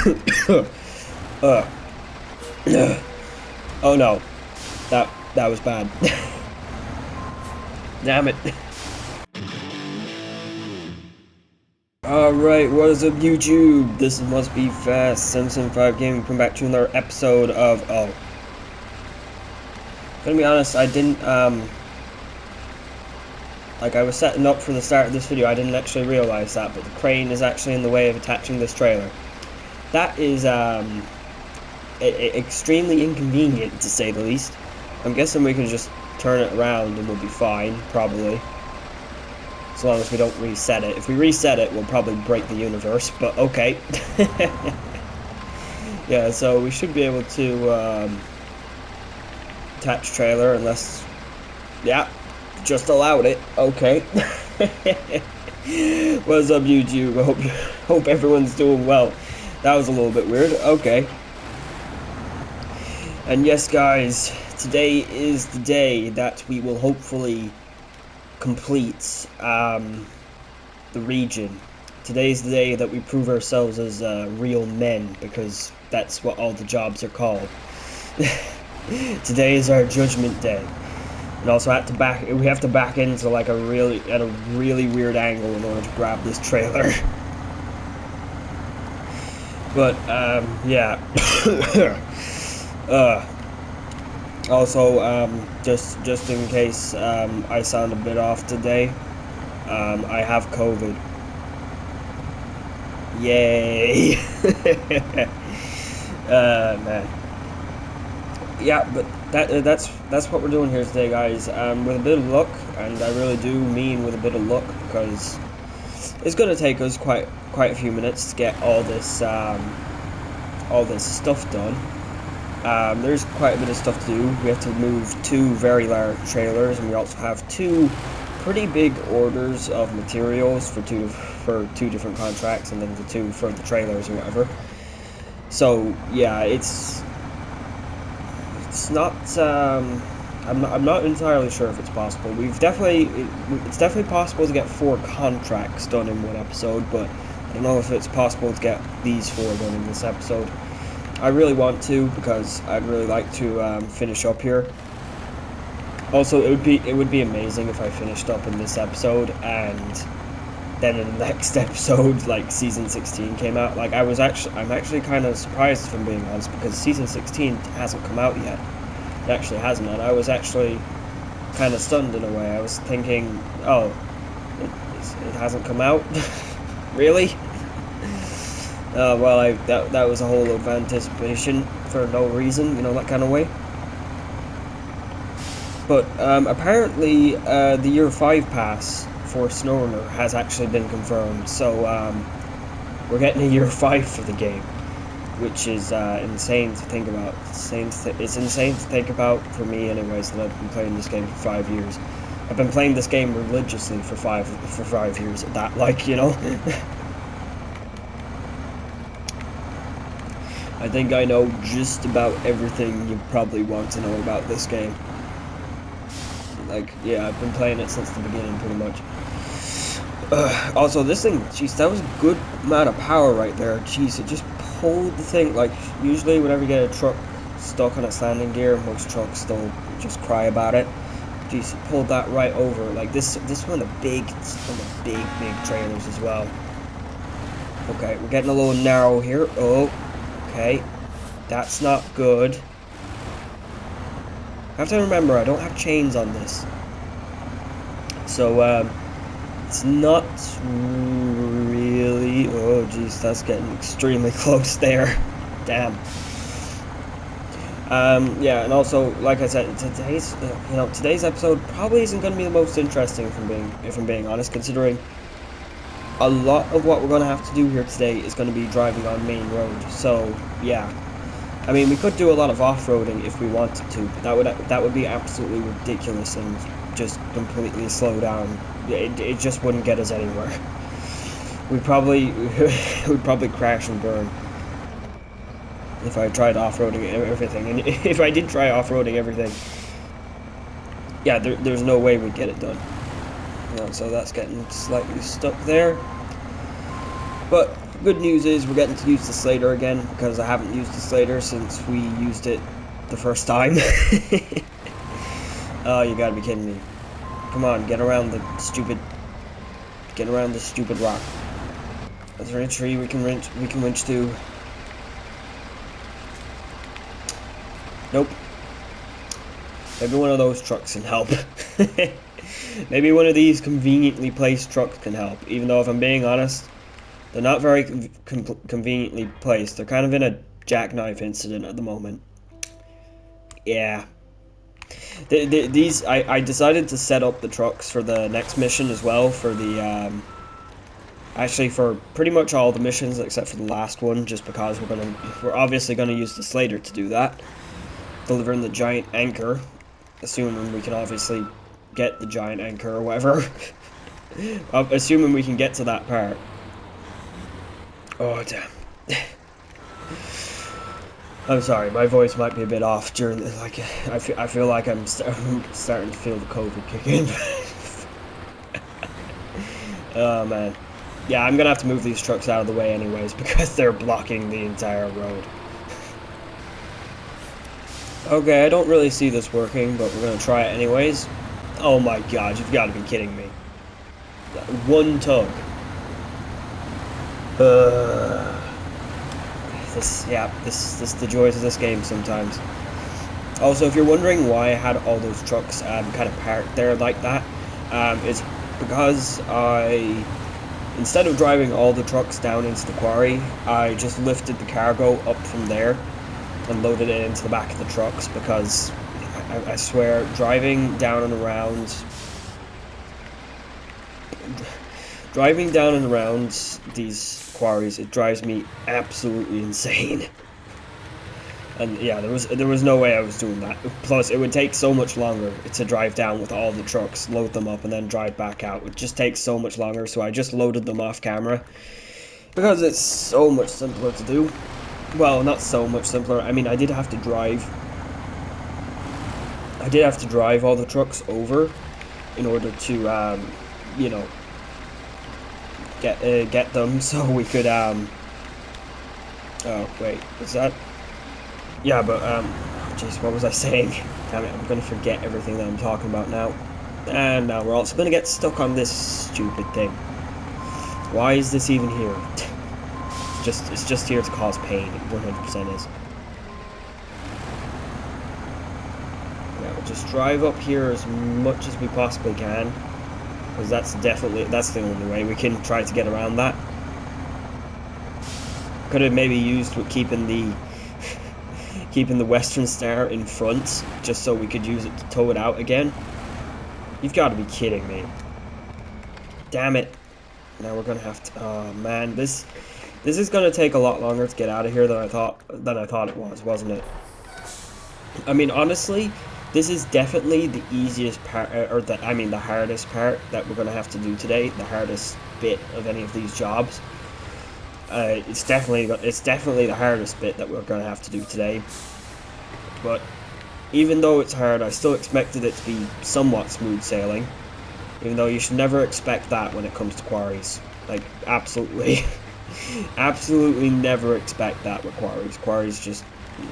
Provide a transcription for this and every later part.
uh, oh no, that was bad. Damn it. Alright, what is up YouTube? This must be fast. Simpson 5 Gaming, come back to another episode of gonna be honest, I didn't like I was setting up for the start of this video, I didn't actually realize that, but the crane is actually in the way of attaching this trailer. That is extremely inconvenient, to say the least. I'm guessing we can just turn it around and we'll be fine, probably. As long as we don't reset it. If we reset it, we'll probably break the universe, but okay. Yeah, so we should be able to attach trailer unless... Yeah, just allowed it. Okay. What's up, YouTube? Hope everyone's doing well. That was a little bit weird. Okay. And yes, guys, today is the day that we will hopefully complete the region. Today's the day that we prove ourselves as real men, because that's what all the jobs are called. Today is our judgment day, and also we have to back into like a really weird angle in order to grab this trailer. But yeah. Also, just in case I sound a bit off today, I have COVID. Yay! Man. Yeah, but that's what we're doing here today, guys. With a bit of luck, and I really do mean with a bit of luck, because it's gonna take us quite a few minutes to get all this stuff done. There's quite a bit of stuff to do. We have to move 2 very large trailers, and we also have 2 pretty big orders of materials for two different contracts, and then the 2 for the trailers or whatever. So yeah, it's not. I'm not entirely sure if it's possible. It's definitely possible to get 4 contracts done in one episode, but I don't know if it's possible to get these 4 done in this episode. I really want to, because I'd really like to finish up here. Also, it would be amazing if I finished up in this episode, and then in the next episode, like Season 16 came out. Like I'm actually kind of surprised, if I'm being honest, because Season 16 hasn't come out yet. It actually hasn't, and I was actually kind of stunned in a way. I was thinking, oh, it hasn't come out, really? Well, that was a whole lot of anticipation for no reason, you know, that kind of way. But apparently, the Year 5 pass for SNOWRUNNER has actually been confirmed, so we're getting a Year 5 for the game, which is insane to think about. It's insane to think about for me, anyways, that I've been playing this game for 5 years. I've been playing this game religiously for 5 years at that, like, you know. I think I know just about everything you probably want to know about this game. Like, yeah, I've been playing it since the beginning, pretty much. Also, this thing, jeez, that was a good amount of power right there. Jeez, it just pulled the thing. Like, usually whenever you get a truck stuck on its landing gear, most trucks still just cry about it. Jeez, it pulled that right over. Like, this one of the big trailers as well. Okay, we're getting a little narrow here. Oh. Okay, that's not good. I have to remember, I don't have chains on this. So, it's not really... Oh, jeez, that's getting extremely close there. Damn. Yeah, and also, like I said, today's episode probably isn't going to be the most interesting, if I'm being honest, considering a lot of what we're going to have to do here today is going to be driving on main road. So yeah, I mean, we could do a lot of off-roading if we wanted to, but that would be absolutely ridiculous and just completely slow down. It just wouldn't get us anywhere. We'd probably crash and burn if I tried off-roading everything. And if I did try off-roading everything, yeah, there's no way we'd get it done. So that's getting slightly stuck there. But Good news is we're getting to use the Slater again, because I haven't used the Slater since we used it the first time. Oh, you gotta be kidding me. Come on, get around the stupid rock. Is there a tree we can winch to? Nope. Maybe one of those trucks can help. Maybe one of these conveniently placed trucks can help, even though if I'm being honest, they're not very conveniently placed. They're kind of in a jackknife incident at the moment. Yeah. I decided to set up the trucks for the next mission as well, for the, actually for pretty much all the missions except for the last one, just because we're obviously gonna use the Slater to do that. Delivering the giant anchor, assuming we can obviously get the giant anchor or whatever. Assuming we can get to that part. Oh, damn. I'm sorry, my voice might be a bit off during, like, I feel like I'm starting to feel the COVID kick in. Oh, man. Yeah, I'm gonna have to move these trucks out of the way anyways, because they're blocking the entire road. Okay, I don't really see this working, but we're gonna try it anyways. Oh my god, you've got to be kidding me. One tug. This is the joys of this game sometimes. Also, if you're wondering why I had all those trucks kind of parked there like that, it's because instead of driving all the trucks down into the quarry, I just lifted the cargo up from there and loaded it into the back of the trucks, because I swear, driving down and around these quarries, it drives me absolutely insane. And yeah, there was no way I was doing that. Plus, it would take so much longer to drive down with all the trucks, load them up, and then drive back out. It just takes so much longer, so I just loaded them off camera, because it's so much simpler to do. Well, not so much simpler. I mean, I did have to drive all the trucks over in order to, you know, get them so we could, oh, wait, is that? Yeah, but, jeez, what was I saying? Damn it, I'm gonna forget everything that I'm talking about now. And now we're also gonna get stuck on this stupid thing. Why is this even here? It's just here to cause pain. It 100% is. Yeah, we'll just drive up here as much as we possibly can, because that's the only way we can try to get around that. Could have maybe used with keeping the Western Star in front, just so we could use it to tow it out again. You've got to be kidding me. Damn it. Now we're gonna have to, oh man, this is gonna take a lot longer to get out of here than I thought it was, wasn't it? I mean, honestly, this is definitely the easiest part, the hardest part that we're gonna have to do today. The hardest bit of any of these jobs. It's definitely the hardest bit that we're gonna have to do today. But even though it's hard, I still expected it to be somewhat smooth sailing. Even though you should never expect that when it comes to quarries. Like, absolutely. Absolutely never expect that with quarries. Quarries just,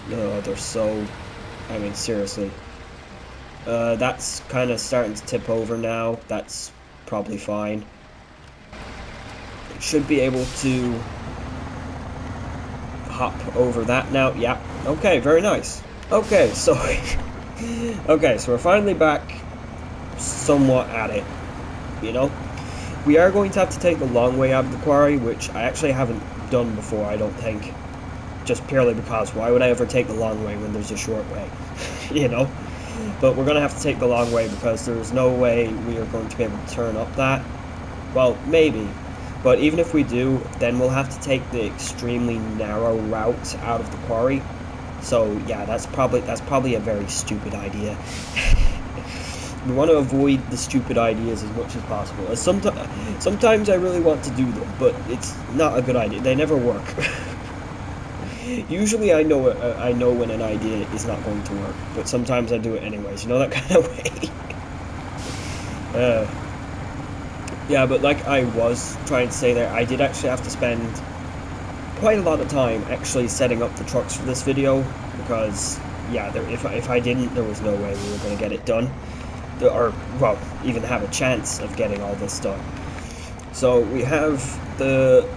they're so, I mean, seriously. That's kind of starting to tip over now. That's probably fine. It should be able to hop over that now. Yeah. Okay, very nice. Okay, so okay, so we're finally back somewhat at it, you know? We are going to have to take the long way out of the quarry, which I actually haven't done before, I don't think. Just purely because, why would I ever take the long way when there's a short way? You know? But we're going to have to take the long way because there's no way we are going to be able to turn up that. Well, maybe. But even if we do, then we'll have to take the extremely narrow route out of the quarry. So yeah, that's probably a very stupid idea. We want to avoid the stupid ideas as much as possible. Sometimes I really want to do them, but it's not a good idea. They never work. Usually I know when an idea is not going to work, but sometimes I do it anyways. You know, that kind of way. Yeah, but like I was trying to say there, I did actually have to spend quite a lot of time actually setting up the trucks for this video, because yeah, if I didn't, there was no way we were going to get it done, or well, even have a chance of getting all this done. So we have the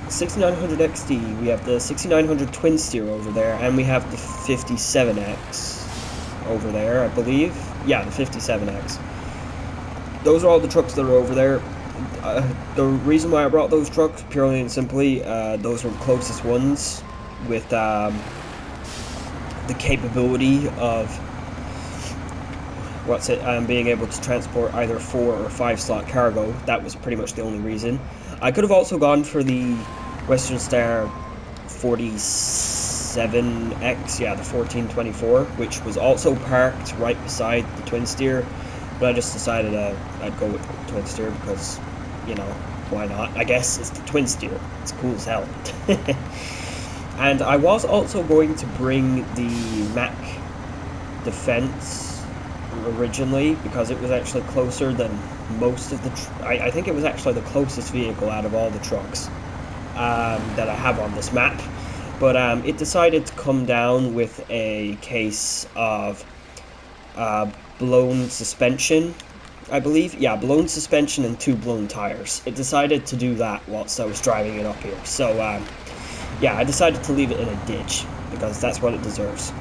6900 XD, we have the 6900 twin steer over there, and we have the 57X over there, I believe. Yeah, the 57X. Those are all the trucks that are over there. The reason why I brought those trucks, purely and simply, those were the closest ones with the capability of being able to transport either 4 or 5 slot cargo. That was pretty much the only reason. I could have also gone for the Western Star 47X, yeah, the 1424, which was also parked right beside the twin steer, but I just decided I'd go with the twin steer because, you know, why not? I guess it's the twin steer. It's cool as hell. And I was also going to bring the Mac Defense originally, because it was actually closer than most of the I think it was actually the closest vehicle out of all the trucks that I have on this map, but it decided to come down with a case of blown suspension, I believe. Yeah, blown suspension and 2 blown tires. It decided to do that whilst I was driving it up here. So yeah, I decided to leave it in a ditch because that's what it deserves.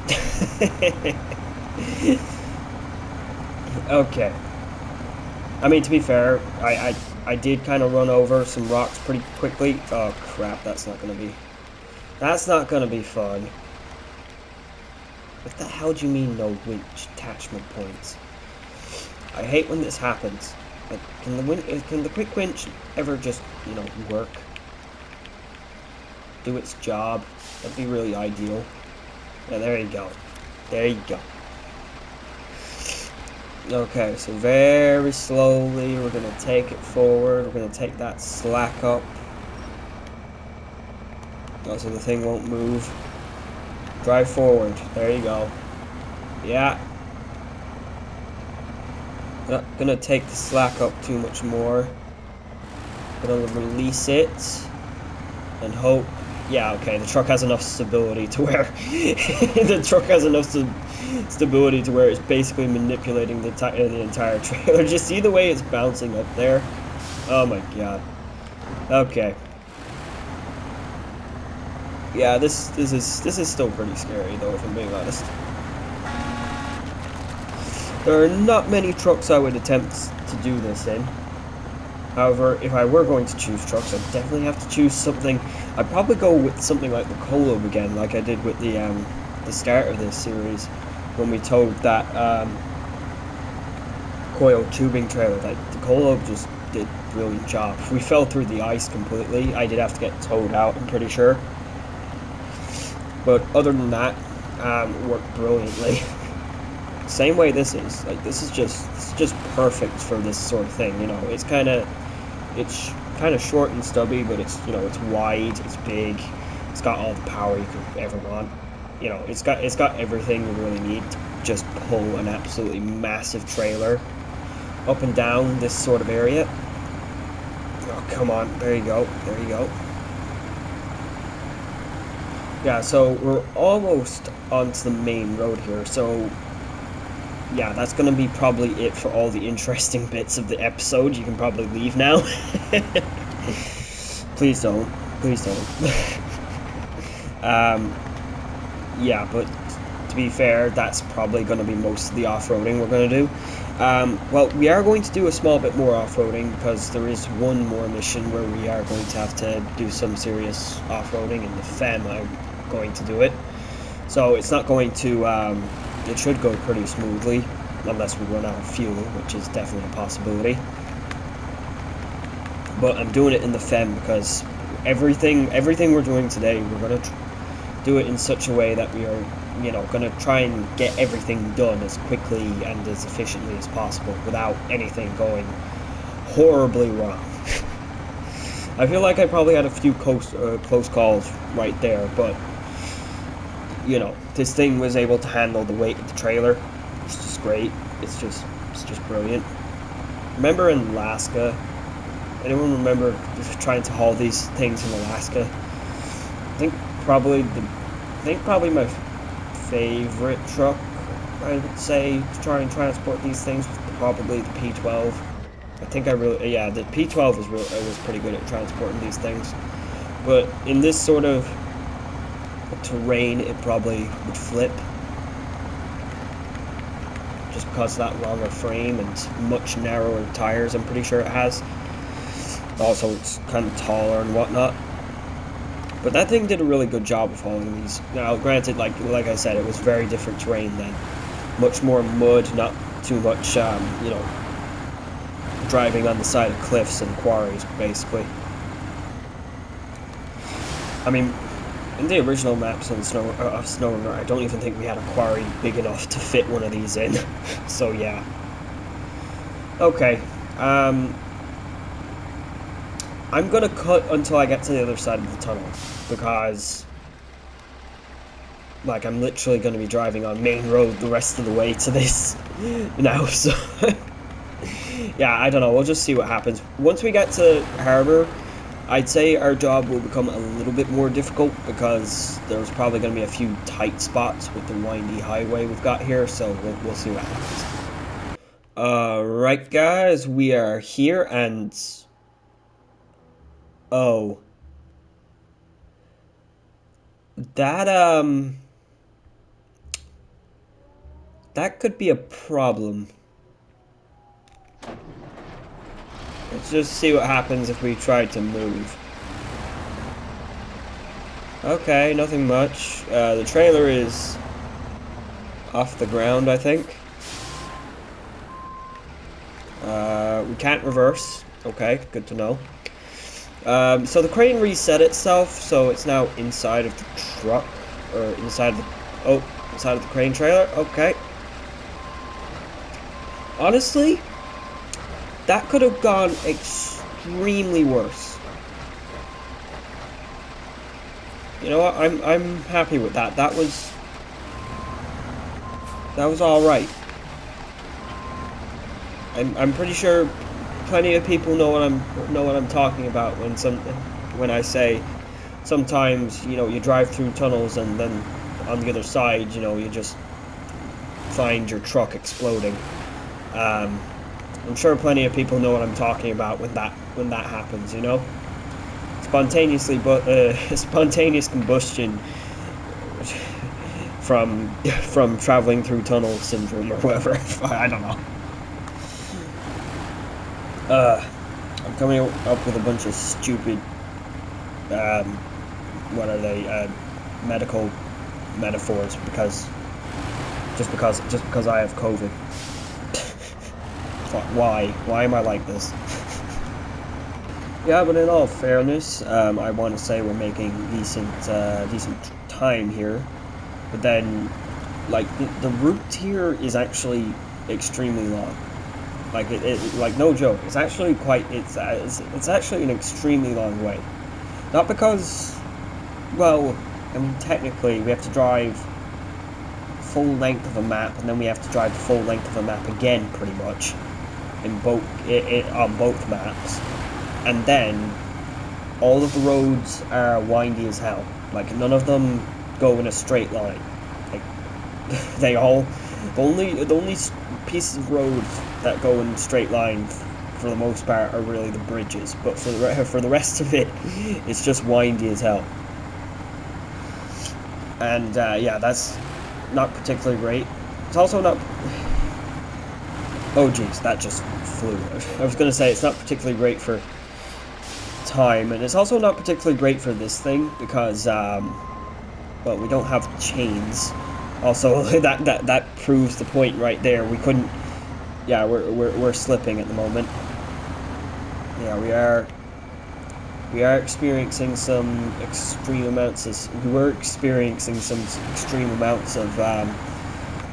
Okay. I mean, to be fair, I did kind of run over some rocks pretty quickly. Oh crap, that's not gonna be fun. What the hell do you mean no winch attachment points? I hate when this happens. Like, can the quick winch ever just, you know, work? Do its job? That'd be really ideal. Yeah, there you go. There you go. Okay, so very slowly we're going to take it forward. We're going to take that slack up. Oh, so the thing won't move. Drive forward. There you go. Yeah. Not going to take the slack up too much more. Going to release it. And hope. Yeah, okay, the truck has enough stability to where stability to where it's basically manipulating the entire trailer. Just see the way it's bouncing up there. Oh my god. Okay. Yeah, this is still pretty scary though, if I'm being honest. There are not many trucks I would attempt to do this in. However, if I were going to choose trucks, I'd definitely have to choose something. I'd probably go with something like the Kolob again, like I did with the start of this series, when we towed that coiled tubing trailer. Like, the Kolob just did a brilliant job. We fell through the ice completely. I did have to get towed out, I'm pretty sure. But other than that, it worked brilliantly. Same way this is. Like, this is just perfect for this sort of thing, you know. It's kind of short and stubby, but it's, you know, it's wide, it's big, it's got all the power you could ever want. You know, it's got everything you really need to just pull an absolutely massive trailer up and down this sort of area. Oh, come on, there you go, there you go. Yeah, so we're almost onto the main road here, so yeah, that's going to be probably it for all the interesting bits of the episode. You can probably leave now. Please don't. Please don't. Yeah, but to be fair, that's probably going to be most of the off-roading we're going to do. Well, we are going to do a small bit more off-roading because there is one more mission where we are going to have to do some serious off-roading in the FEM. I'm going to do it. So it's not going to... it should go pretty smoothly, unless we run out of fuel, which is definitely a possibility. But I'm doing it in the FEM because everything we're doing today, we're going to do it in such a way that we are, you know, going to try and get everything done as quickly and as efficiently as possible without anything going horribly wrong. I feel like I probably had a few close calls right there, but you know, this thing was able to handle the weight of the trailer. It's just great. It's just brilliant. Remember in Alaska? Anyone remember trying to haul these things in Alaska? think probably my favorite truck, I would say, to try and transport these things was probably the P12. I think yeah, the P12 was pretty good at transporting these things. But in this sort of terrain, it probably would flip. Just because of that longer frame and much narrower tires, I'm pretty sure it has. Also, it's kind of taller and whatnot. But that thing did a really good job of hauling these. Now, granted, like I said, it was very different terrain then. Much more mud, not too much, you know, driving on the side of cliffs and quarries, basically. I mean, in the original maps of SNOWRUNNER, I don't even think we had a quarry big enough to fit one of these in. So, yeah. Okay. I'm gonna cut until I get to the other side of the tunnel, because, like, I'm literally gonna be driving on main road the rest of the way to this now, so, yeah, I don't know, we'll just see what happens. Once we get to Harbor, I'd say our job will become a little bit more difficult, because there's probably gonna be a few tight spots with the windy highway we've got here, so we'll see what happens. Right, guys, we are here, and... Oh. That, that could be a problem. Let's just see what happens if we try to move. Okay, nothing much. The trailer is off the ground, I think. We can't reverse. Okay, good to know. So the crane reset itself, so it's now inside of the truck, or inside of the crane trailer. Okay. Honestly, that could have gone extremely worse. You know what? I'm happy with that. That was all right. I'm pretty sure plenty of people know what I'm talking about when I say sometimes, you know, you drive through tunnels and then on the other side, you know, you just find your truck exploding. I'm sure plenty of people know what I'm talking about when that happens, you know. Spontaneous combustion from traveling through tunnel syndrome or whatever. I don't know. I'm coming up with a bunch of stupid, what are they, medical metaphors just because I have COVID. Why am I like this? Yeah, but in all fairness, I want to say we're making decent time here, but then, like, the route here is actually extremely long. Like like no joke, it's actually it's actually an extremely long way. Not because, well, I mean technically we have to drive full length of a map, and then we have to drive the full length of a map again, pretty much, in on both maps, and then all of the roads are windy as hell. Like none of them go in a straight line. Like the only pieces of road that go in a straight line for the most part are really the bridges, but for the rest of it, it's just windy as hell. And yeah, that's not particularly great. It's also not... Oh jeez, that just flew. I was gonna say it's not particularly great for time, and it's also not particularly great for this thing because well, we don't have chains. Also, that proves the point right there. We couldn't. Yeah, we're slipping at the moment. Yeah, we are experiencing some extreme amounts of. We were experiencing some extreme amounts of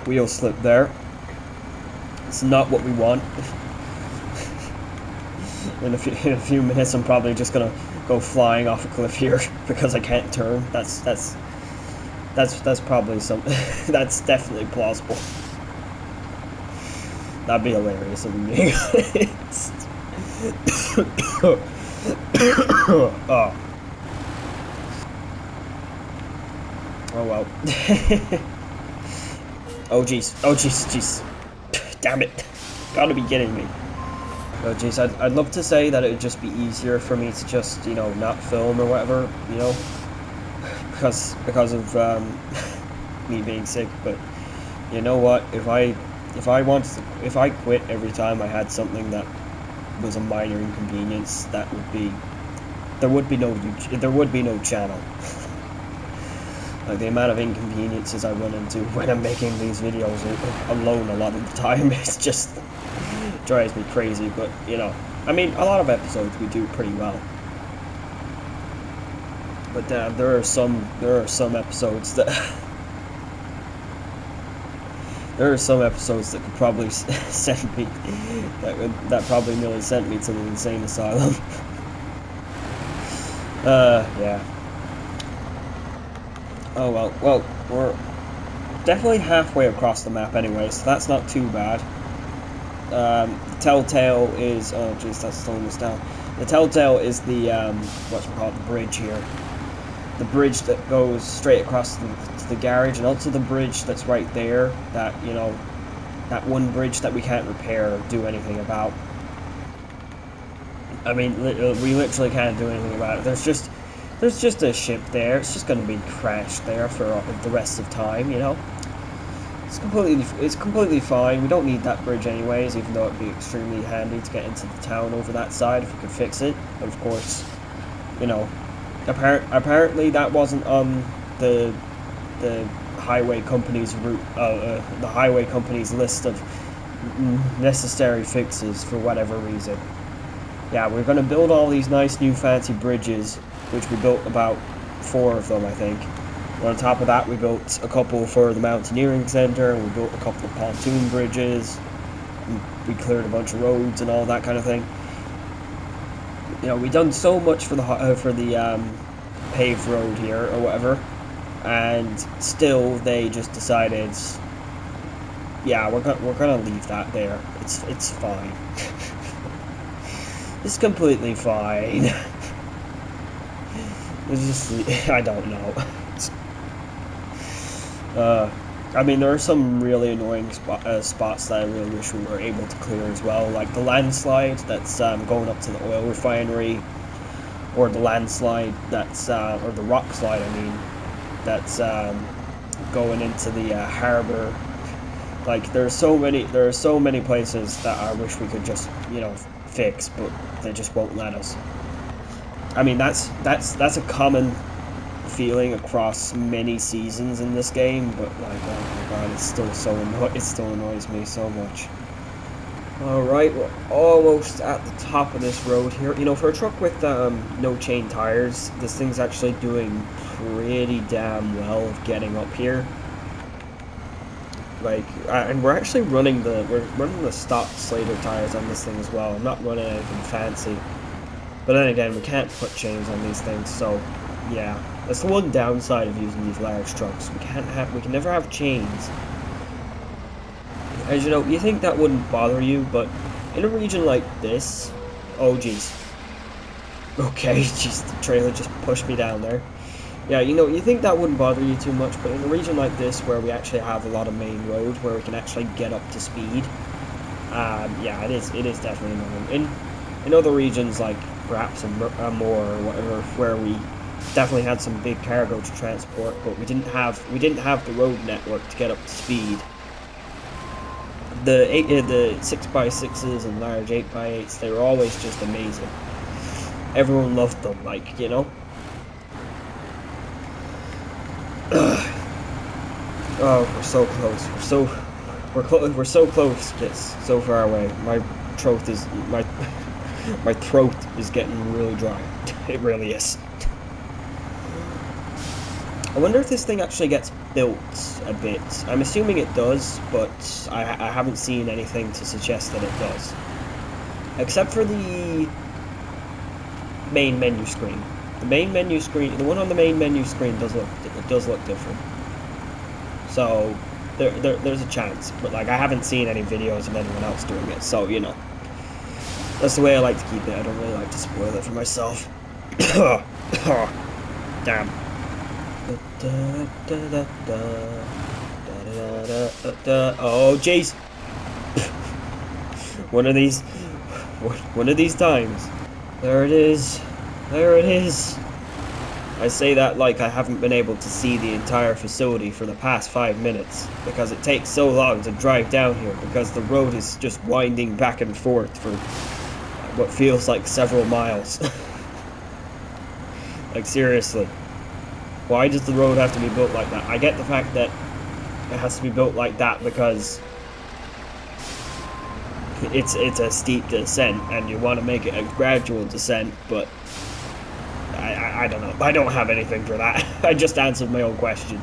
wheel slip there. It's not what we want. In a few minutes, I'm probably just gonna go flying off a cliff here because I can't turn. That's probably something. That's definitely plausible. That'd be hilarious if I'm being honest. Oh. Oh well. Oh jeez. Oh jeez. Jeez. Damn it. Gotta be kidding me. Oh jeez. I'd love to say that it would just be easier for me to just, you know, not film or whatever, you know, because of me being sick. But you know what? If I quit every time I had something that was a minor inconvenience, there would be no channel. Like, the amount of inconveniences I run into when I'm making these videos alone a lot of the time, it's just drives me crazy. But you know, I mean, a lot of episodes we do pretty well, but there are some episodes that there are some episodes that could probably send me that probably nearly sent me to the insane asylum. Yeah. Oh well. Well, we're definitely halfway across the map anyway, so that's not too bad. The Telltale is, oh jeez, that's slowing us down. The Telltale is the the bridge here. The bridge that goes straight across to the garage, and also the bridge that's right there. That, you know, that one bridge that we can't repair or do anything about. I mean, we literally can't do anything about it. There's just a ship there. It's just going to be crashed there for the rest of time, you know. It's completely fine. We don't need that bridge anyways, even though it'd be extremely handy to get into the town over that side if we could fix it. But of course, you know, apparently that wasn't on the highway company's route, the highway company's list of necessary fixes for whatever reason. Yeah, we're gonna build all these nice new fancy bridges, which we built about 4 of them, I think. And on top of that, we built a couple for the Mountaineering Center, and we built a couple of pontoon bridges, and we cleared a bunch of roads and all that kind of thing. You know, we done so much for the paved road here or whatever, and still they just decided, yeah, we're gonna leave that there. It's fine. It's completely fine. It's just, I don't know. I mean, there are some really annoying spots that I really wish we were able to clear as well, like the landslide that's going up to the oil refinery, or the landslide that's, or the rock slide, I mean, that's going into the harbor. Like, there are so many places that I wish we could just, you know, fix, but they just won't let us. I mean, that's a common feeling across many seasons in this game, but like, oh my god, it still annoys me so much. Alright, we're almost at the top of this road here. You know, for a truck with no chain tires, this thing's actually doing pretty damn well of getting up here. Like, and we're actually running the stock Slater tires on this thing as well. I'm not running anything fancy. But then again, we can't put chains on these things, so yeah. That's the one downside of using these large trucks. We can never have chains. As you know, you think that wouldn't bother you, but in a region like this, oh jeez. Okay, jeez, the trailer just pushed me down there. Yeah, you know, you think that wouldn't bother you too much, but in a region like this, where we actually have a lot of main road, where we can actually get up to speed, yeah, it is definitely annoying. In other regions, like perhaps a more or whatever, where we definitely had some big cargo to transport, but we didn't have the road network to get up to speed. The 6x6s and large 8x8s, they were always just amazing. Everyone loved them, like, you know. Oh, we're so close. We're so close. It's so far away. My throat is getting really dry. It really is. I wonder if this thing actually gets built a bit. I'm assuming it does, but I haven't seen anything to suggest that it does. Except for the main menu screen. The main menu screen, the one on the main menu screen does look different. So there's a chance, but like, I haven't seen any videos of anyone else doing it, so you know. That's the way I like to keep it. I don't really like to spoil it for myself. Damn. Oh, jeez. One of these times. There it is. There it is. I say that like I haven't been able to see the entire facility for the past 5 minutes, because it takes so long to drive down here, because the road is just winding back and forth for what feels like several miles. Like, seriously. Why does the road have to be built like that? I get the fact that it has to be built like that because it's a steep descent and you want to make it a gradual descent, but I don't know. I don't have anything for that. I just answered my own question.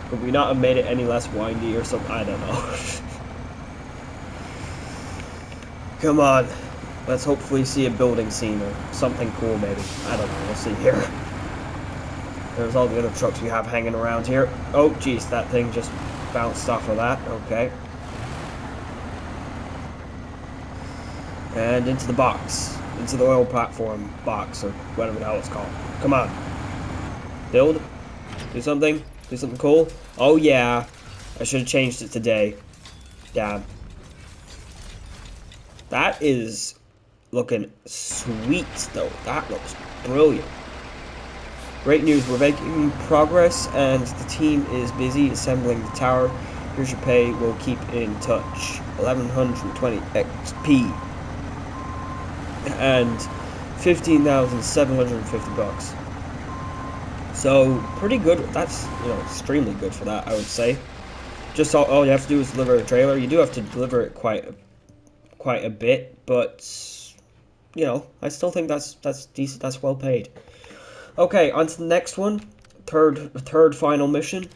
Could we not have made it any less windy or something? I don't know. Come on. Let's hopefully see a building scene or something cool, maybe. I don't know. We'll see here. There's all the other trucks we have hanging around here. Oh, jeez. That thing just bounced off of that. Okay. And into the box. Into the oil platform box, or whatever the hell it's called. Come on. Build. Do something. Do something cool. Oh, yeah. I should have changed it today. Damn. That is looking sweet, though. That looks brilliant. Great news. We're making progress, and the team is busy assembling the tower. Here's your pay. We'll keep in touch. 1120 XP. And 15,750 bucks. So pretty good. That's, extremely good for that, I would say. Just all you have to do is deliver a trailer. You do have to deliver it quite a bit, but I still think that's decent. That's well paid. Okay, on to the next one. Third final mission.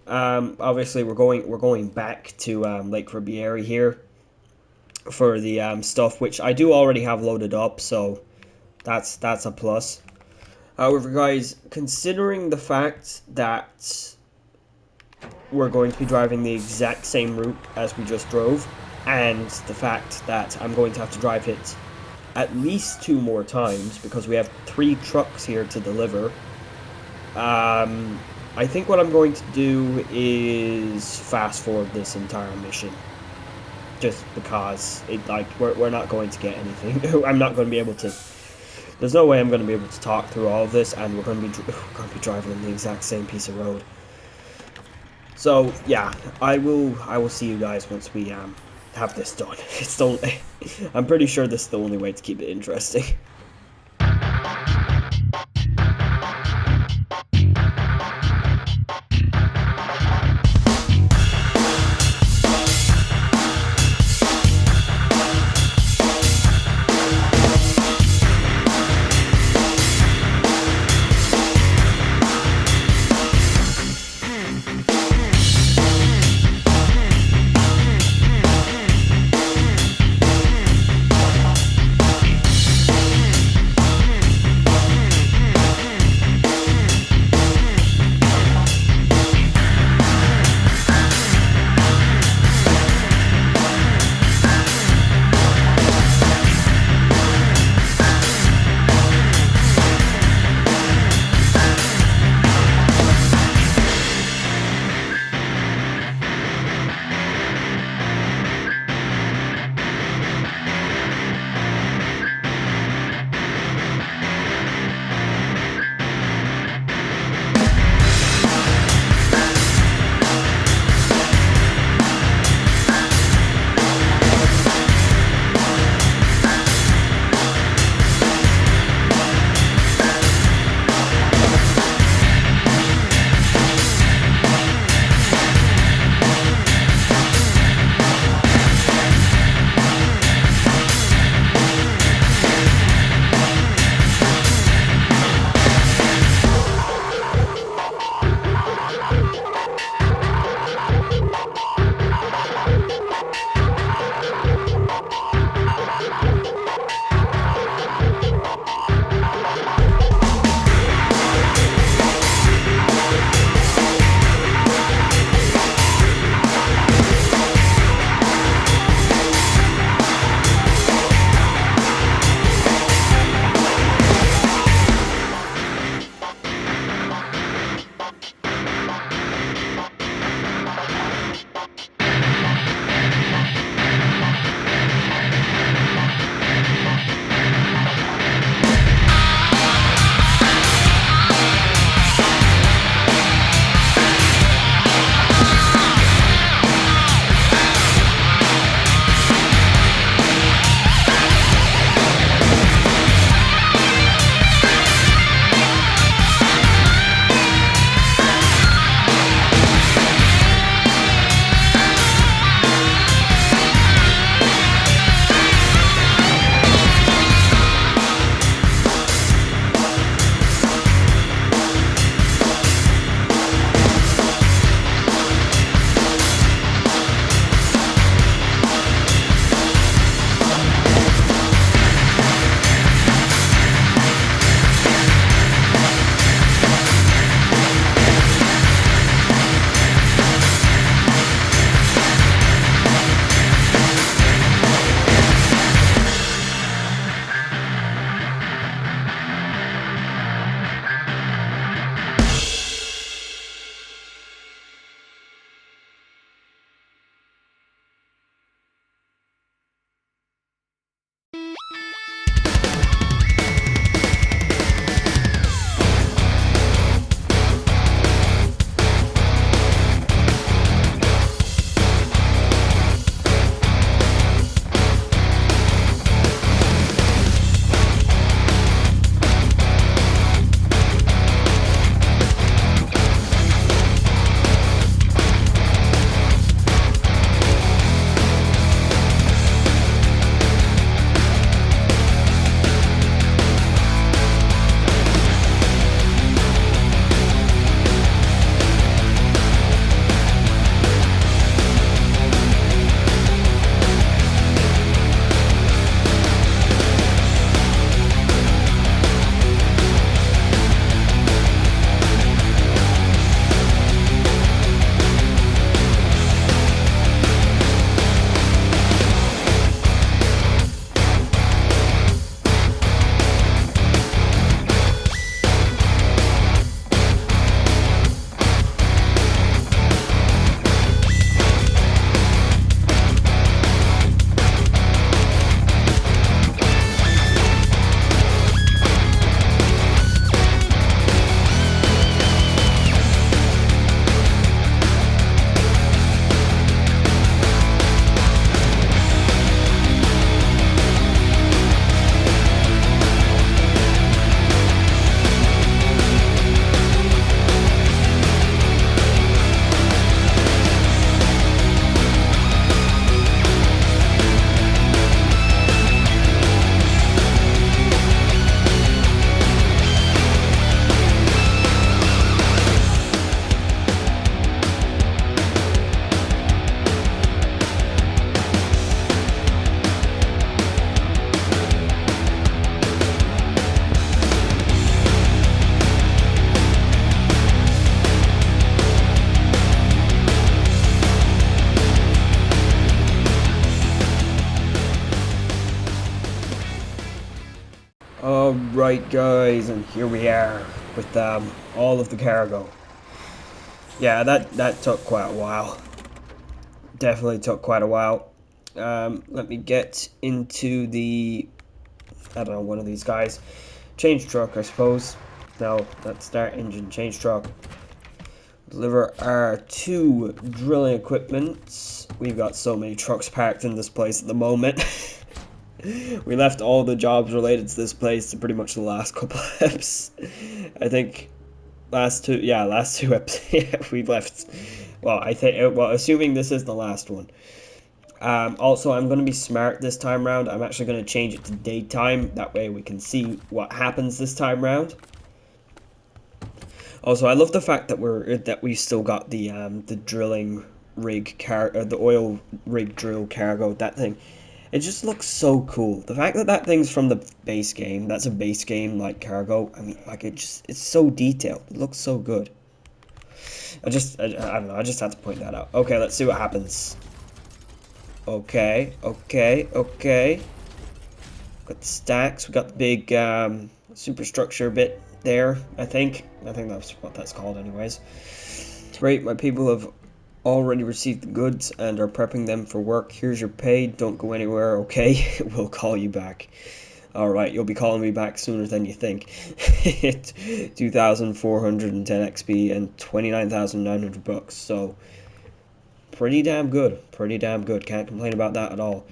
Obviously we're going back to Lake Ribieri here for the stuff, which I do already have loaded up, so that's a plus. However, guys, considering the fact that we're going to be driving the exact same route as we just drove, and the fact that I'm going to have to drive it at least 2 more times because we have 3 trucks here to deliver, I think what I'm going to do is fast forward this entire mission. Just because we're not going to get anything. I'm not going to be able to. There's no way I'm going to be able to talk through all of this, and we're going to be driving on the exact same piece of road. So yeah, I will see you guys once we have this done. I'm pretty sure this is the only way to keep it interesting. Alright guys, and here we are with all of the cargo. Yeah, that took quite a while. Definitely took quite a while. Let me get into the, I don't know, one of these guys. Change truck, I suppose. No, that's start engine, change truck. Deliver our 2 drilling equipments. We've got so many trucks parked in this place at the moment. We left all the jobs related to this place to pretty much the last couple of eps. I think last two eps. Yeah, we left. Well, assuming this is the last one. Also, I'm going to be smart this time round. I'm actually going to change it to daytime. That way we can see what happens this time round. Also, I love the fact that we still got the drilling rig the oil rig drill cargo, that thing. It just looks so cool. The fact that that thing's from the base game, that's a base game like cargo. I mean, like it's so detailed. It looks so good. I don't know. I just had to point that out. Okay, let's see what happens. Okay. Got the stacks. We got the big superstructure bit there. I think that's what that's called, anyways. Great. My people have already received the goods and are prepping them for work. Here's your pay. Don't go anywhere, okay? We'll call you back. Alright, you'll be calling me back sooner than you think. 2,410 XP and 29,900 bucks. So, pretty damn good. Pretty damn good. Can't complain about that at all.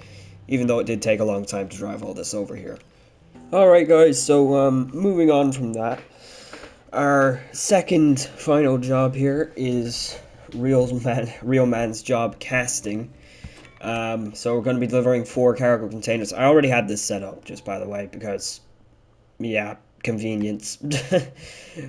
Even though it did take a long time to drive all this over here. Alright guys, so moving on from that. Our second final job here is Real Man's Job Casting. So we're going to be delivering 4 cargo containers. I already had this set up, just by the way, because, yeah, convenience. We're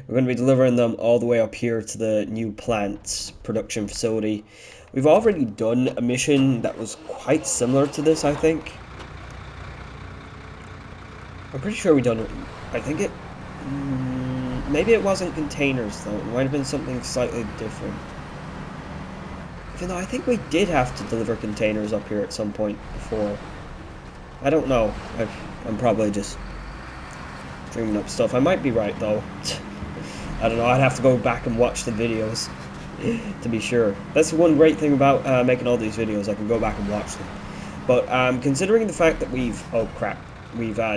going to be delivering them all the way up here to the new plant production facility. We've already done a mission that was quite similar to this, I think. I'm pretty sure we done it. I think it... maybe it wasn't containers, though. It might have been something slightly different. Even though I think we did have to deliver containers up here at some point before. I don't know. I'm probably just dreaming up stuff. I might be right, though. I don't know. I'd have to go back and watch the videos to be sure. That's one great thing about making all these videos. I can go back and watch them. But considering the fact that we've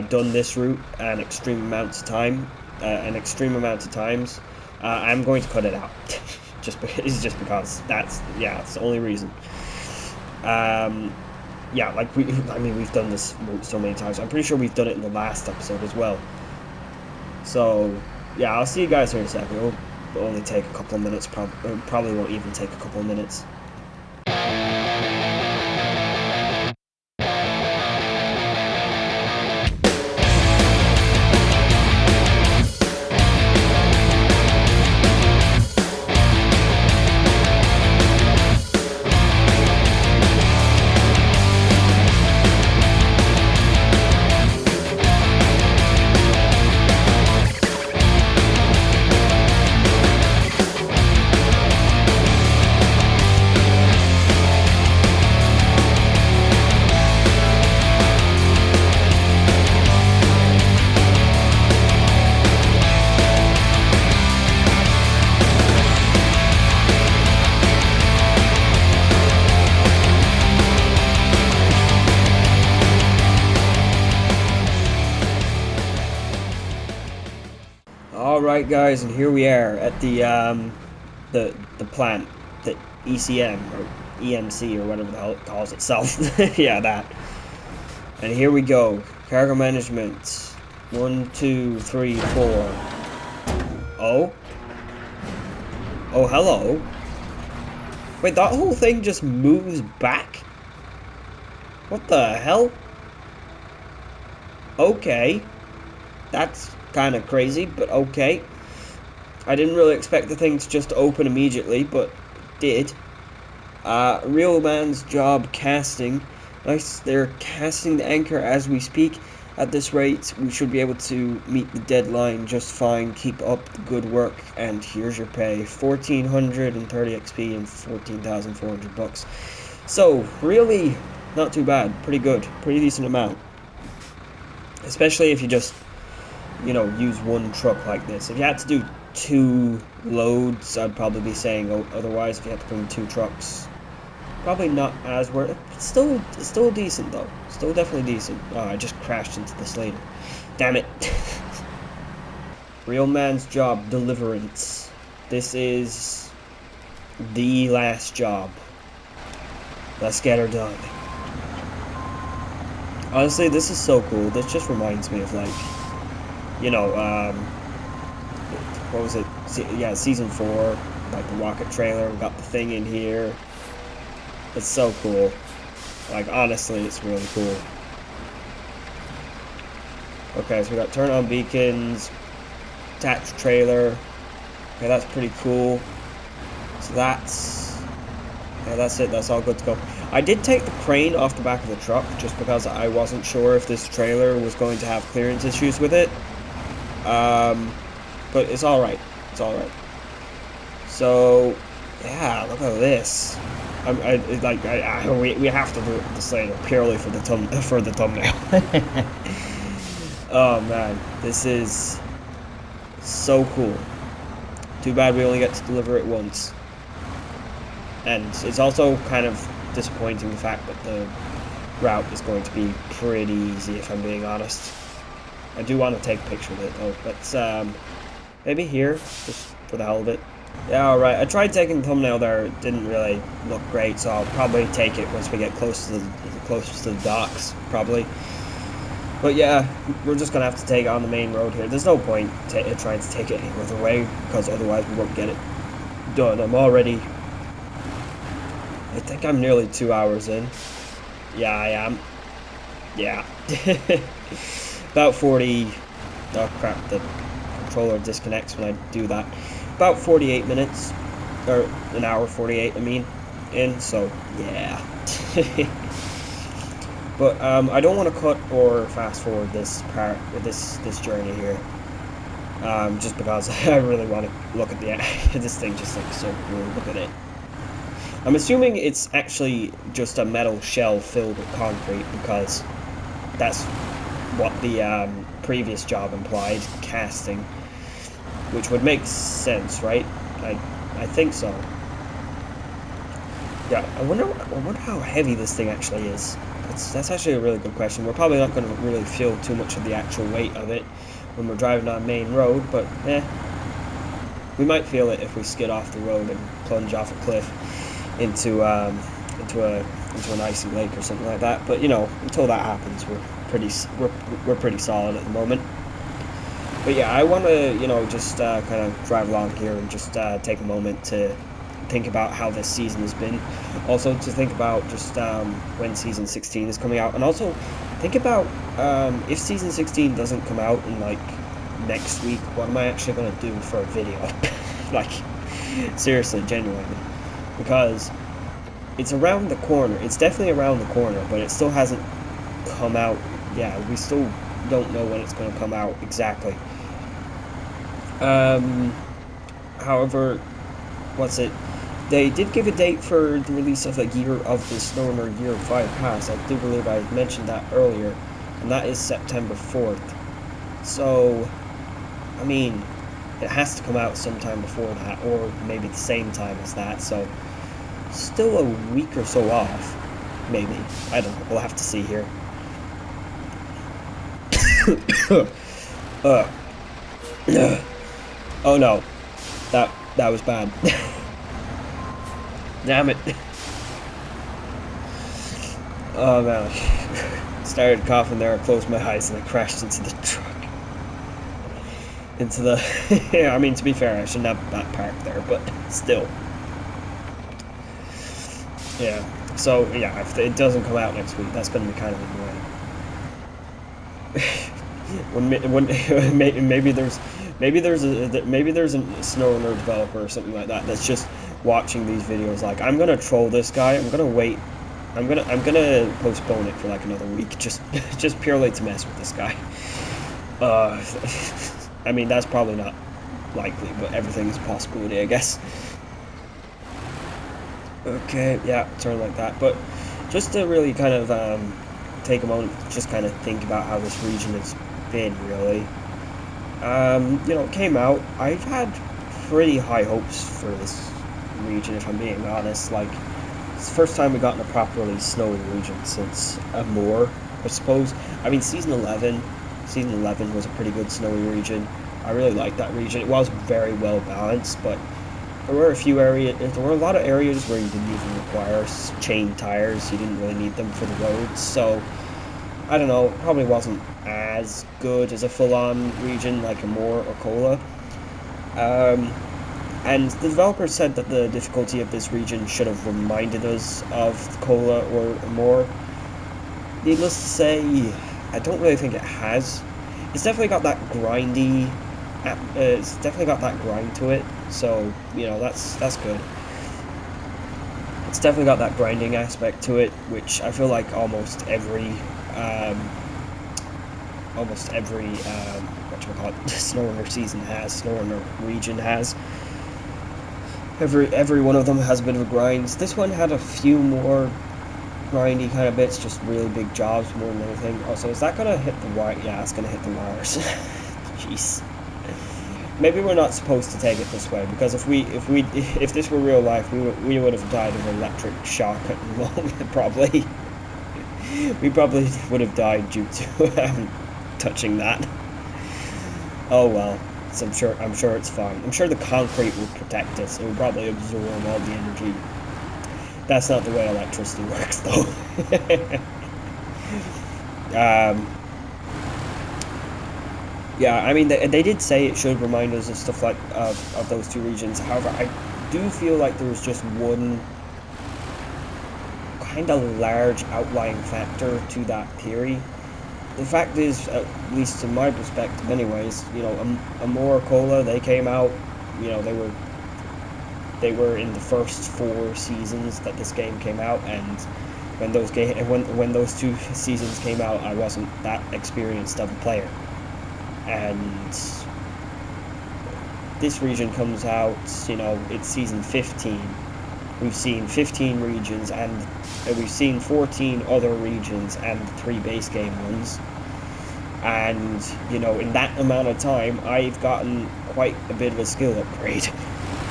done this route an extreme amount of times, I'm going to cut it out. just because that's the only reason. Yeah, like we've done this route so many times. I'm pretty sure we've done it in the last episode as well. So yeah, I'll see you guys here in a second. It'll only take a couple of minutes. Probably won't even take a couple of minutes. Alright guys, and here we are at the plant, the ECM, or EMC, or whatever the hell it calls itself. Yeah, that. And here we go. Cargo management. 1, 2, 3, 4. Oh? Oh, hello. Wait, that whole thing just moves back? What the hell? Okay. That's kind of crazy, but okay. I didn't really expect the thing to just open immediately, but it did. Real Man's Job Casting. Nice, they're casting the anchor as we speak. At this rate, we should be able to meet the deadline just fine. Keep up the good work, and here's your pay. 1,430 XP and 14,400 bucks. So, really, not too bad. Pretty good. Pretty decent amount. Especially if you just you know, use one truck like this. If you had to do 2 loads, I'd probably be saying otherwise. If you had to bring 2 trucks, probably not as worth it. It's still decent though. Still definitely decent. Oh, I just crashed into this later. Damn it. Real man's job, deliverance. This is the last job. Let's get her done. Honestly, this is so cool. This just reminds me of, like, you know, what was it? Yeah, season 4, like the rocket trailer. We got the thing in here. It's so cool. Like, honestly, it's really cool. Okay, so we got turn on beacons, attached trailer. Okay, that's pretty cool. So that's it. That's all good to go. I did take the crane off the back of the truck just because I wasn't sure if this trailer was going to have clearance issues with it. But it's all right. It's all right. So, yeah, look at this. We have to do this later purely for the thumbnail. Oh man, this is so cool. Too bad we only get to deliver it once. And it's also kind of disappointing the fact that the route is going to be pretty easy, if I'm being honest. I do want to take a picture of it though, but maybe here, just for the hell of it. Yeah, alright, I tried taking the thumbnail there, it didn't really look great, so I'll probably take it once we get closer to the docks, probably. But yeah, we're just gonna have to take it on the main road here. There's no point trying to take it any other way, because otherwise we won't get it done. I think I'm nearly 2 hours in. Yeah, I am. Yeah. About 40... Oh crap, the controller disconnects when I do that. About 48 minutes. Or an hour 48, I mean. In, so yeah. But I don't want to cut or fast forward this part, or this journey here. Just because I really want to look at this thing just looks so cool. Look at it. I'm assuming it's actually just a metal shell filled with concrete, because that's what the previous job implied, casting, which would make sense, right? I think so. Yeah, I wonder how heavy this thing actually is. That's actually a really good question. We're probably not going to really feel too much of the actual weight of it when we're driving on main road, but we might feel it if we skid off the road and plunge off a cliff into an icy lake or something like that. But you know, until that happens, we're pretty solid at the moment. But yeah, I want to, you know, just kind of drive along here and just take a moment to think about how this season has been. Also to think about just when season 16 is coming out, and also think about if season 16 doesn't come out in like next week, what am I actually going to do for a video? Like, seriously, genuinely. Because it's around the corner. It's definitely around the corner, but it still hasn't come out. Yeah, we still don't know when it's going to come out exactly. However, they did give a date for the release of the SNOWRUNNER Year 5 Pass. I do believe I mentioned that earlier, and that is September 4th. So, I mean, it has to come out sometime before that, or maybe the same time as that, so still a week or so off, maybe. I don't know, we'll have to see here. Oh no, that was bad. Damn it. Oh man, I started coughing there, I closed my eyes and I crashed into the truck. Yeah, I mean, to be fair, I shouldn't have that parked there, but still. Yeah, so yeah, if it doesn't come out next week, that's going to be kind of annoying. maybe there's a SNOWRUNNER developer or something like that that's just watching these videos like, I'm gonna troll this guy, I'm gonna postpone it for like another week, just purely to mess with this guy. I mean, that's probably not likely, but everything is a possibility, I guess. Okay, yeah, turn like that. But just to really kind of take a moment, just kind of think about how this region has been, really. You know, it came out. I've had pretty high hopes for this region, if I'm being honest. Like, it's the first time we got in a properly snowy region since a more, I suppose. I mean, season 11 was a pretty good snowy region. I really liked that region. It was very well balanced, but there were a lot of areas where you didn't even require chain tires. You didn't really need them for the roads. So I don't know. It probably wasn't as good as a full-on region like a Moor or Cola. Um, and the developers said that the difficulty of this region should have reminded us of Cola or Moor. Needless to say, I don't really think it has. It's definitely got that grindy. It's definitely got that grind to it. So you know that's good. It's definitely got that grinding aspect to it, which I feel like almost every whatchamacallit, SNOWRUNNER season has, SNOWRUNNER region has. Every one of them has a bit of a grind. This one had a few more grindy kind of bits, just really big jobs more than anything. Oh, so is that gonna hit the wire? Yeah, it's gonna hit the wires. Jeez. Maybe we're not supposed to take it this way, because if this were real life, we would have died of electric shock at the moment. Probably. We probably would have died due to touching that. Oh well. So I'm sure it's fine. I'm sure the concrete will protect us. It will probably absorb all the energy. That's not the way electricity works, though. Yeah, I mean, they did say it should remind us of stuff like of those two regions. However, I do feel like there was just one kind of large outlying factor to that theory. The fact is, at least in my perspective anyways, you know, Amora Cola, they came out, you know, they were in the first 4 seasons that this game came out, and when those 2 seasons came out, I wasn't that experienced of a player. And this region comes out, you know, it's season 15. We've seen 15 regions, and we've seen 14 other regions and 3 base game ones. And, you know, in that amount of time, I've gotten quite a bit of a skill upgrade.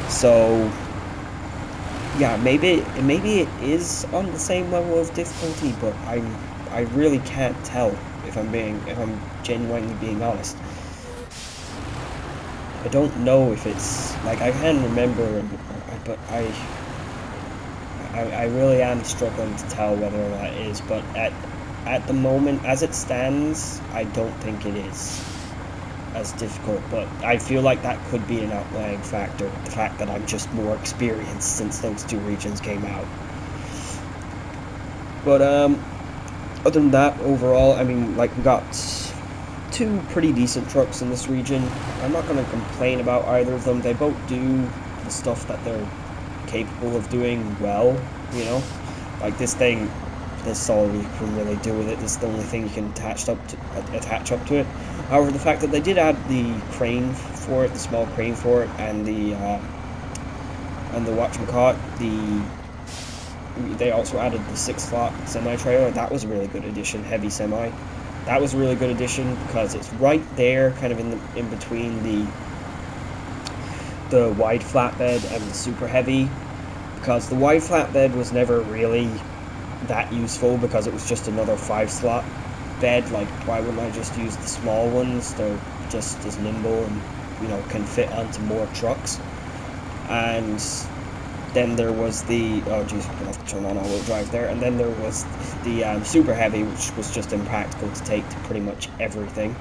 So, yeah, maybe it is on the same level of difficulty, but I really can't tell if I'm genuinely being honest. I don't know if it's like I can remember, but I really am struggling to tell whether or not it is. But at the moment, as it stands, I don't think it is as difficult. But I feel like that could be an outlying factor, the fact that I'm just more experienced since those 2 regions came out. But other than that, overall, I mean, like, we got 2 pretty decent trucks in this region. I'm not going to complain about either of them. They both do the stuff that they're capable of doing well, you know? Like, this thing, there's all you can really do with it. This is the only thing you can attach up to it. However, the fact that they did add the crane for it, the small crane for it, and the whatchamacallit, they also added the 6-slot semi-trailer. That was a really good addition, heavy semi. That was a really good addition because it's right there, kind of in between the wide flatbed and the super heavy. Because the wide flatbed was never really that useful because it was just another 5-slot bed. Like, why wouldn't I just use the small ones? They're just as nimble and, you know, can fit onto more trucks. And then there was the, oh geez, I'm gonna have to turn on all-wheel drive there. And then there was the super heavy, which was just impractical to take to pretty much everything.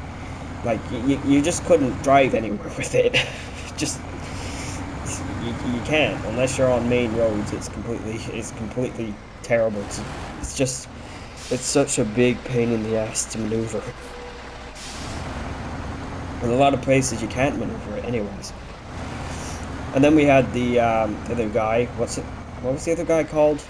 Like, you just couldn't drive anywhere with it. Just, you can't unless you're on main roads. It's completely terrible. It's such a big pain in the ass to maneuver. In a lot of places you can't maneuver it anyways. And then we had the other guy. What was the other guy called?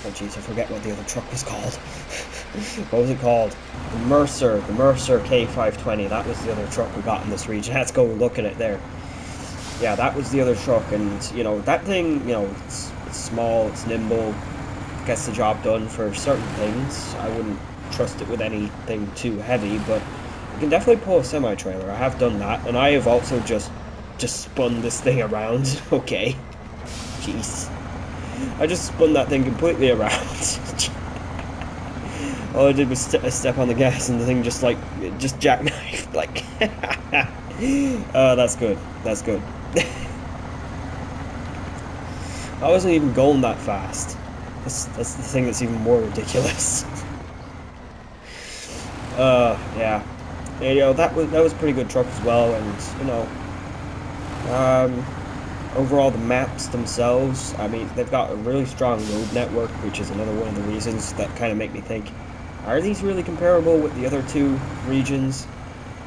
Oh jeez, I forget what the other truck was called. What was it called? The Mercer K520. That was the other truck we got in this region. Let's go look at it there. Yeah, that was the other truck, and you know, that thing, you know, it's small, it's nimble, gets the job done for certain things. I wouldn't trust it with anything too heavy, but You can definitely pull a semi-trailer. I have done that, and I have also just spun this thing around. Okay. Jeez. I just spun that thing completely around. All I did was step on the gas and the thing just jackknifed. Like, oh, that's good. That's good. I wasn't even going that fast. That's the thing that's even more ridiculous. Yeah. Yeah, you know, that was a pretty good truck as well, and you know, overall the maps themselves, I mean, they've got a really strong road network, which is another one of the reasons that kind of make me think, are these really comparable with the other two regions?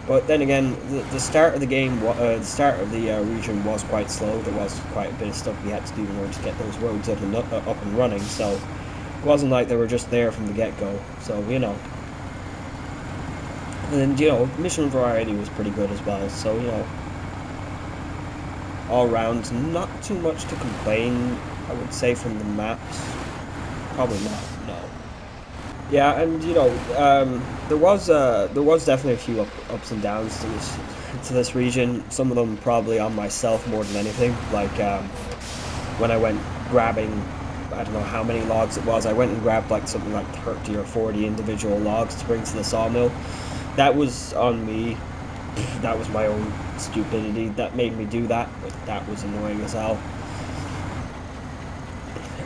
But then again, the start of the game, the start of the region was quite slow. There was quite a bit of stuff we had to do in order to get those roads up and running. So it wasn't like they were just there from the get-go. So you know, and you know, mission variety was pretty good as well. So you know, all round, not too much to complain. I would say from the maps, probably not. No. Yeah, and you know, there was definitely a few ups and downs to this region. Some of them probably on myself more than anything. Like when I went grabbing, I don't know how many logs it was. I went and grabbed like something like 30 or 40 individual logs to bring to the sawmill. That was on me. That was my own stupidity that made me do that. But that was annoying as hell.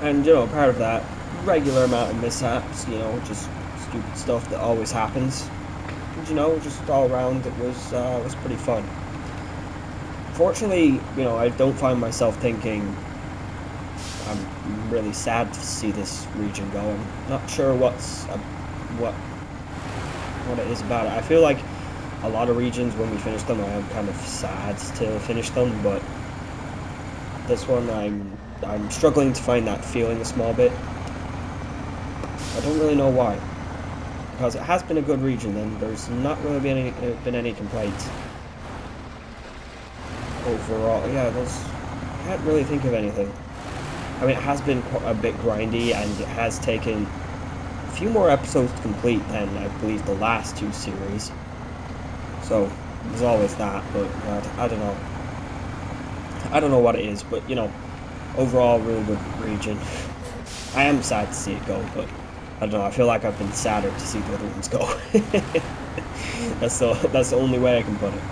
And you know, part of that, regular amount of mishaps, you know, just stupid stuff that always happens. And you know, just all around, it was pretty fun. Fortunately, you know, I don't find myself thinking I'm really sad to see this region go. I'm not sure what it is about it. I feel like a lot of regions when we finish them, I am kind of sad to finish them, but this one I'm struggling to find that feeling a small bit. I don't really know why, because it has been a good region and there's not really been any complaints overall. Yeah, I can't really think of anything. I mean, it has been a bit grindy and it has taken a few more episodes to complete than I believe the last two series. So there's always that, but I don't know. I don't know what it is, but you know, overall, really good region. I am sad to see it go, but I don't know. I feel like I've been sadder to see the other ones go. that's the only way I can put it.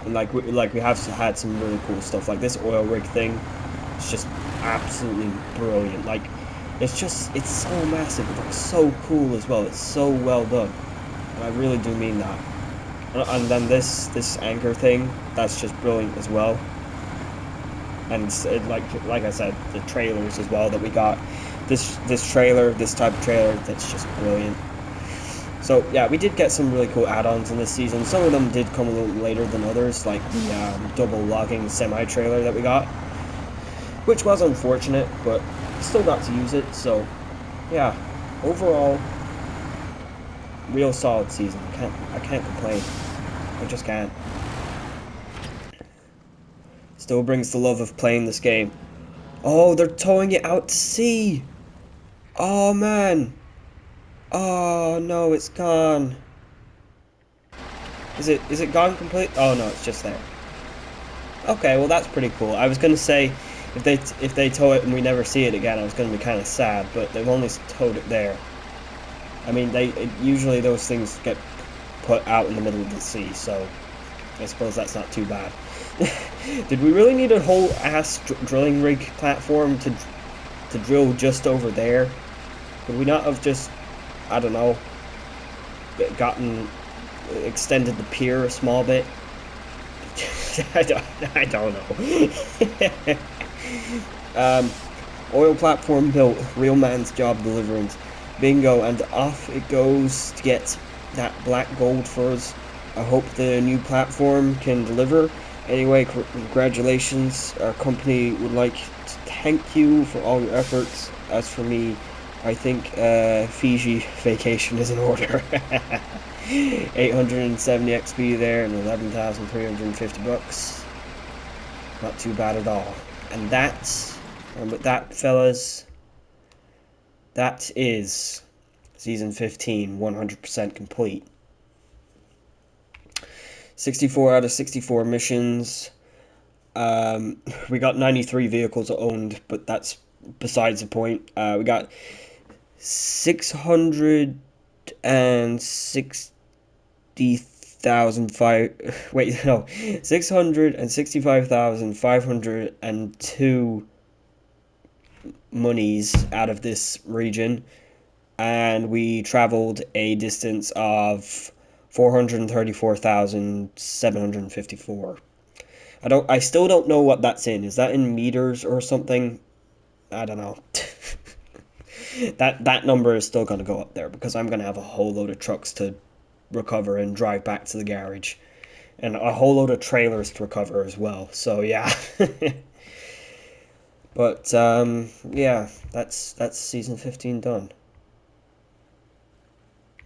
And like we have had some really cool stuff, like this oil rig thing. It's just absolutely brilliant. Like it's so massive. It looks so cool as well. It's so well done, and I really do mean that. And then this anchor thing, that's just brilliant as well. And like I said, the trailers as well that we got. This type of trailer, that's just brilliant. So yeah, we did get some really cool add-ons in this season. Some of them did come a little later than others, like the double logging semi-trailer that we got, which was unfortunate, but still got to use it. So yeah, overall, real solid season. I can't complain. I just can't. Still brings the love of playing this game. Oh, they're towing it out to sea. Oh man. Oh no, it's gone. Is it gone complete? Oh no, it's just there. Okay, well that's pretty cool. I was gonna say if they tow it and we never see it again, I was gonna be kind of sad, but they've only towed it there. I mean, usually those things get put out in the middle of the sea, so I suppose that's not too bad. Did we really need a whole ass drilling rig platform to drill just over there? Could we not have just, I don't know, extended the pier a small bit? I don't know. Oil platform built, real man's job deliverance. Bingo, and off it goes to get that black gold for us. I hope the new platform can deliver. Anyway, congratulations. Our company would like to thank you for all your efforts. As for me, I think Fiji vacation is in order. 870 XP there and 11,350 bucks. Not too bad at all. And with that, fellas, that is season 15, 100% complete. 64 out of 64 missions. We got 93 vehicles owned, but that's besides the point. We got 660,005. Wait, no, 665,502 monies out of this region, and we traveled a distance of 434,754. I still don't know what that's in. Is that in meters or something? I don't know. That number is still going to go up there because I'm going to have a whole load of trucks to recover and drive back to the garage, and a whole load of trailers to recover as well. So yeah. But yeah, that's season 15 done.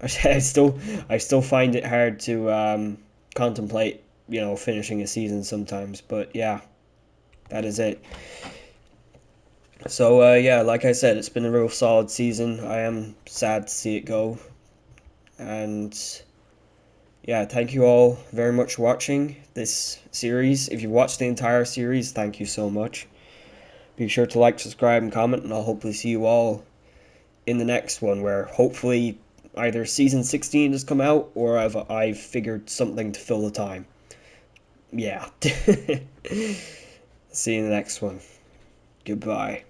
I still I still find it hard to contemplate, finishing a season sometimes. But yeah, that is it. So yeah, like I said, it's been a real solid season. I am sad to see it go, and yeah, thank you all very much for watching this series. If you watched the entire series, thank you so much. Be sure to like, subscribe, and comment, and I'll hopefully see you all in the next one, where hopefully either season 16 has come out or I've figured something to fill the time. Yeah. See you in the next one. Goodbye.